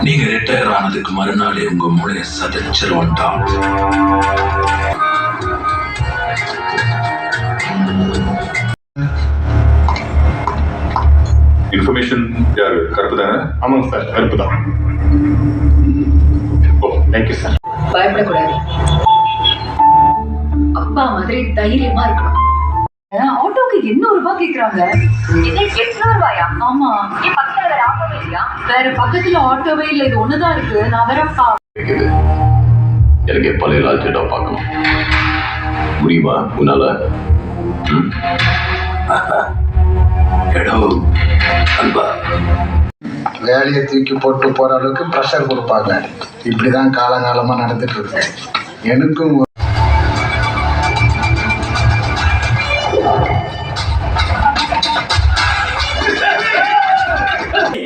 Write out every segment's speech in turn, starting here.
நீங்க ரிட்டையர் ஆனதுக்கு மறுநாளே உங்க மூளைய சதைச்சிருவன்டான். இன்ஃபர்மேஷன் யாரு? கருப்பு தானே? ஆமாங்க சார், கருப்பு தான். ஓ, தேங்க்யூ சார். பயப்படக்கூடாது, அப்பா மாதிரி தைரியமா இருக்கணும். ஆட்டோக்கு 800 ரூபாய் கேக்குறாங்க. இது 800 ரூபாயா? ஆமா. என் பக்கத்துல வேற ஆட்டோவே இல்லையா? வேற பக்கத்துல ஆட்டோவே இல்ல, இது ஒண்ணுதான் இருக்கு. நான் வேற எனக்கு பழைய லால்சேட்டா பார்க்கணும். முடியுமா உன்னால? வேலையை தூக்கி போட்டு போற அளவுக்கு ப்ரெஷர் கொடுப்பாங்க. இப்படிதான் காலங்காலமா நடந்துட்டு இருக்கு. எனக்கும்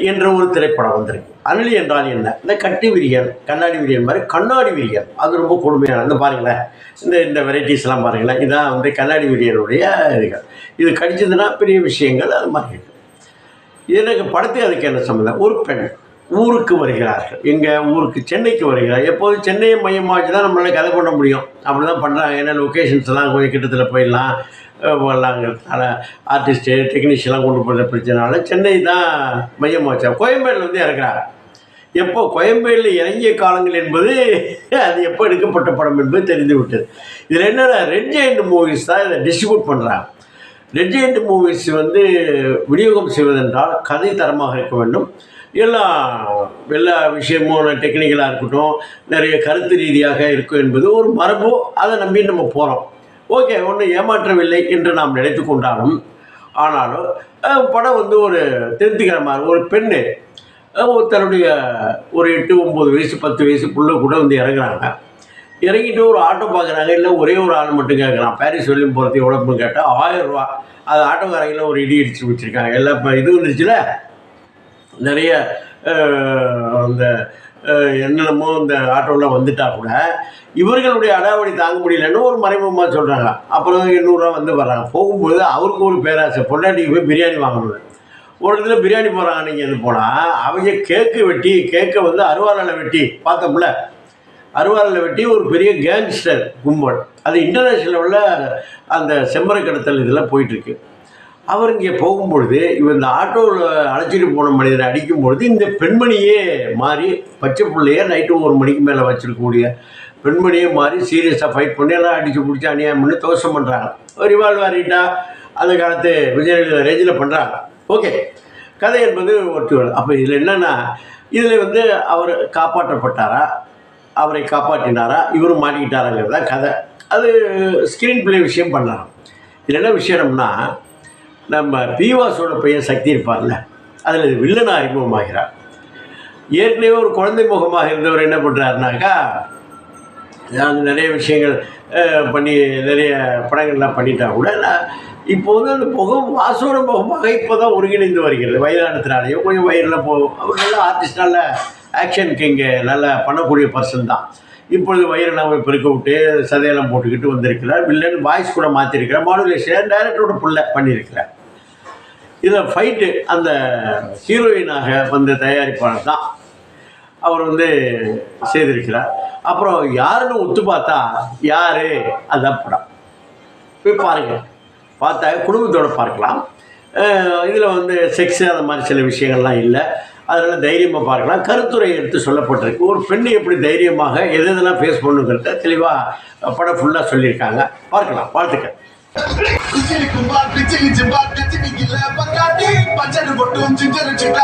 என்ற ஒரு திரைப்படம் வந்திருக்கு. அனலி என்றால் என்ன? இந்த கட்டி விரியன், கண்ணாடி விரியன் மாதிரி கண்ணாடி விரியன், அது ரொம்ப கொடுமையான. இந்த பாருங்களேன், இந்த வெரைட்டிஸ்லாம் பாருங்களேன், இதான் வந்து கண்ணாடி விரியனுடைய இதுகள். இது கடிச்சதுன்னா பெரிய விஷயங்கள் அது மாதிரி இருக்குது. எனக்கு படத்தை அதுக்கு என்ன சம்மந்தம்? ஒரு பெண் ஊருக்கு வருகிறார்கள். எங்கள் ஊருக்கு சென்னைக்கு வருகிறார். எப்போதும் சென்னையை மையமாக வச்சு தான் நம்மளால் கதை பண்ண முடியும். அப்படி தான் பண்ணுறாங்க. ஏன்னா லொக்கேஷன்ஸ்லாம் கொஞ்சம் கிட்டத்தில் போயிடலாம் வரலாங்கிறதுனால ஆர்டிஸ்ட்டு டெக்னீஷியன்லாம் கொண்டு போகிற பிரச்சனால சென்னை தான் மையமாக வச்சா. கோயம்பேடில் வந்து இறக்குறாங்க. எப்போ கோயம்பேடில் இறங்கிய காலங்கள் என்பது அது எப்போ எடுக்கப்பட்ட படம் என்பது தெரிந்து விட்டது. இதில் என்னென்னா ரெட் ஜெயண்ட் மூவிஸ் தான் இதை டிஸ்ட்ரிபியூட் பண்ணுறாங்க. ரெட் ஜெயண்ட் மூவிஸ் வந்து விநியோகம் செய்வதென்றால் கதை தரமாக இருக்க வேண்டும். எல்லா விஷயமும் டெக்னிக்கலாக இருக்கட்டும், நிறைய கருத்து ரீதியாக இருக்கும் என்பது ஒரு மரபு. அதை நம்பி நம்ம போகிறோம். ஓகே, ஒன்றும் ஏமாற்றவில்லை என்று நாம் நினைத்து கொண்டாலும், ஆனாலும் படம் வந்து ஒரு திருப்திகரமாக ஒரு பெண்ணு தன்னுடைய ஒரு 8-9 வயசு 10 வயசு புள்ள கூட வந்து இறங்குறாங்க. இறங்கிட்டு ஒரு ஆட்டோ பார்க்குறாங்க. இல்லை ஒரே ஒரு ஆள் மட்டும் கேட்குறான். பாரிஸ் வெளியும் போகிறது எவ்வளோன்னு கேட்டால் 1000 ரூபா. அது ஆட்டோக்காரங்கள ஒரு இடி இடிச்சு வச்சுருக்காங்க. எல்லாம் இப்போ இது வந்துருச்சுல, நிறைய அந்த என்னென்னமோ இந்த ஆட்டோவில் வந்துட்டா கூட இவர்களுடைய அடாவடி தாங்க முடியலன்னு ஒரு மறைமுகமாக சொல்கிறாங்க. அப்புறம் 800 ரூபா வந்து வர்றாங்க. போகும்போது அவருக்கு ஒரு பேராசை, பொண்டாட்டிக்கு போய் பிரியாணி வாங்கணும். ஒரு இடத்துல பிரியாணி போகிறாங்க. நீங்கள் எது போனால் அவங்க கேக்கை வந்து அருவாளில் வெட்டி பார்த்தோம்ல, அருவாளில் வெட்டி ஒரு பெரிய கேங்ஸ்டர் கும்பல். அது இன்டர்நேஷ்னல் லெவலில் அந்த செம்மறை கடத்தல் இதெல்லாம் போயிட்டுருக்கு. அவர் இங்கே போகும்பொழுது இவர் இந்த ஆட்டோவில் அழைச்சிட்டு போன மனிதரை அடிக்கும்பொழுது இந்த பெண்மணியே மாறி, பச்சை பிள்ளையே நைட்டு 1 மணிக்கு மேலே வச்சிருக்கக்கூடிய பெண்மணியே மாறி சீரியஸாக ஃபைட் பண்ணி எல்லாம் அடித்து பிடிச்சி அநியாயம் பண்ணி தோஷம் பண்ணுறாங்க. ஒரு ரிவால்வர் ரீட்டா அந்த காலத்து விஜயலலிதா ரேஞ்சில் பண்ணுறாங்க. ஓகே, கதை என்பது ஒட்டி வரும். அப்போ இதில் என்னென்னா, இதில் வந்து அவர் காப்பாற்றப்பட்டாரா, அவரை காப்பாற்றினாரா, இவரும் மாட்டிக்கிட்டாராங்கிறது தான் கதை. அது ஸ்க்ரீன் பிளே விஷயம் பண்ணலாம். இதில் என்ன விஷயம்னா, நம்ம பீவாஸோட பையன் சக்தி இருப்பார்ல, அதில் வில்லனாக அறிமுகமாகிறார். ஏற்கனவே ஒரு குழந்தை முகமாக இருந்தவர் என்ன பண்ணுறாருனாக்கா, நாங்கள் நிறைய விஷயங்கள் பண்ணி நிறைய படங்கள்லாம் பண்ணிட்டா கூட இப்போ வந்து அந்த முகம் வாசோட முகமாக இப்போ தான் ஒருங்கிணைந்து வருகிறது. வயதானத்தினாலேயும் கொஞ்சம் வயிறில் போகும். அவர் நல்ல ஆர்டிஸ்ட், நல்ல ஆக்ஷன் கிங்கு, நல்லா பண்ணக்கூடிய பர்சன் தான். இப்பொழுது வயிறெல்லாம் பெருக்க விட்டு சதையெல்லாம் போட்டுக்கிட்டு வந்திருக்கிறார். வில்லன் வாய்ஸ் கூட மாற்றிருக்கிறார். மாடுலேஷன் டைரக்டரோட புள்ள பண்ணியிருக்கிறார். இதில் ஃபைட்டு அந்த ஹீரோயினாக வந்த தயாரிப்பாளர் தான் அவர் வந்து செய்திருக்கிறார். அப்புறம் யாருன்னு ஒத்து பார்த்தா யார், அதுதான் படம். போய் பாருங்கள். பார்த்தா குடும்பத்தோடு பார்க்கலாம். இதில் வந்து செக்ஸு அந்த மாதிரி சில விஷயங்கள்லாம் இல்லை. அதனால் தைரியமாக பார்க்கலாம். கருத்துரை எடுத்து சொல்லப்பட்டிருக்கு. ஒரு பெண்ணை எப்படி தைரியமாக எதெல்லாம் ஃபேஸ் பண்ணுங்கிறத தெளிவாக படம் ஃபுல்லாக சொல்லியிருக்காங்க. பார்க்கலாம். வாழ்த்துக்கள். Kuchili kumba, pichili jimba, pichili gila, pagati, pachadu botum, jinjaru chita,